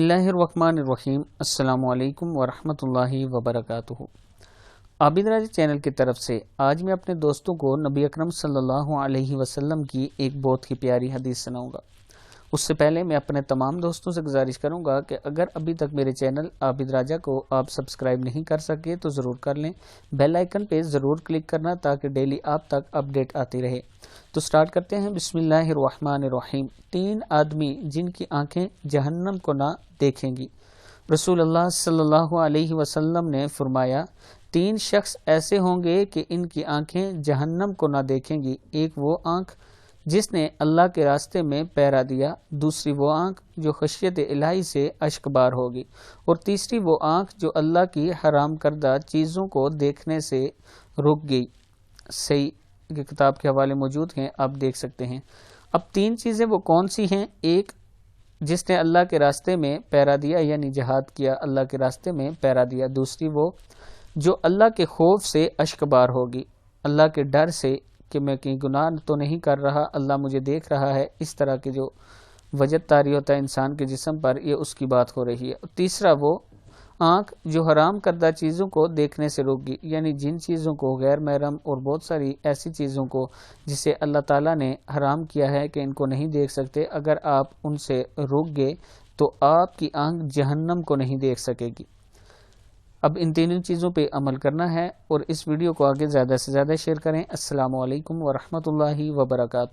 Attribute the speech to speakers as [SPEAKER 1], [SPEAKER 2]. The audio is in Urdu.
[SPEAKER 1] اللہ الرحمن الرحیم۔ السلام علیکم ورحمۃ اللہ وبرکاتہ۔ عابد راجہ چینل کی طرف سے آج میں اپنے دوستوں کو نبی اکرم صلی اللہ علیہ وسلم کی ایک بہت ہی پیاری حدیث سناؤں گا۔ اس سے پہلے میں اپنے تمام دوستوں سے گزارش کروں گا کہ اگر ابھی تک میرے چینل عابد راجہ کو آپ سبسکرائب نہیں کر سکے تو ضرور کر لیں، بیل آئیکن پہ ضرور کلک کرنا تاکہ ڈیلی آپ تک اپڈیٹ آتی رہے۔ تو سٹارٹ کرتے ہیں۔ بسم اللہ الرحمن الرحیم۔ 3 آدمی جن کی آنکھیں جہنم کو نہ دیکھیں گی۔ رسول اللہ صلی اللہ علیہ وسلم نے فرمایا 3 شخص ایسے ہوں گے کہ ان کی آنکھیں جہنم کو نہ دیکھیں گی۔ ایک وہ آنکھ جس نے اللہ کے راستے میں پہرا دیا، دوسری وہ آنکھ جو خشیت الہی سے اشک بار ہوگی، اور تیسری وہ آنکھ جو اللہ کی حرام کردہ چیزوں کو دیکھنے سے رک گئی۔ صحیح کی کتاب کے حوالے موجود ہیں، آپ دیکھ سکتے ہیں۔ اب 3 چیزیں وہ کون سی ہیں؟ ایک جس نے اللہ کے راستے میں پہرا دیا، یعنی جہاد کیا، اللہ کے راستے میں پہرا دیا۔ دوسری وہ جو اللہ کے خوف سے اشک بار ہوگی، اللہ کے ڈر سے کہ میں کہیں گناہ تو نہیں کر رہا، اللہ مجھے دیکھ رہا ہے، اس طرح کے جو وجد طاری ہوتا ہے انسان کے جسم پر، یہ اس کی بات ہو رہی ہے۔ تیسرا وہ آنکھ جو حرام کردہ چیزوں کو دیکھنے سے روک گی، یعنی جن چیزوں کو، غیر محرم اور بہت ساری ایسی چیزوں کو جسے اللہ تعالیٰ نے حرام کیا ہے کہ ان کو نہیں دیکھ سکتے، اگر آپ ان سے روک گئے تو آپ کی آنکھ جہنم کو نہیں دیکھ سکے گی۔ اب ان 3 چیزوں پہ عمل کرنا ہے، اور اس ویڈیو کو آگے زیادہ سے زیادہ شیئر کریں۔ السلام علیکم ورحمۃ اللہ وبرکاتہ۔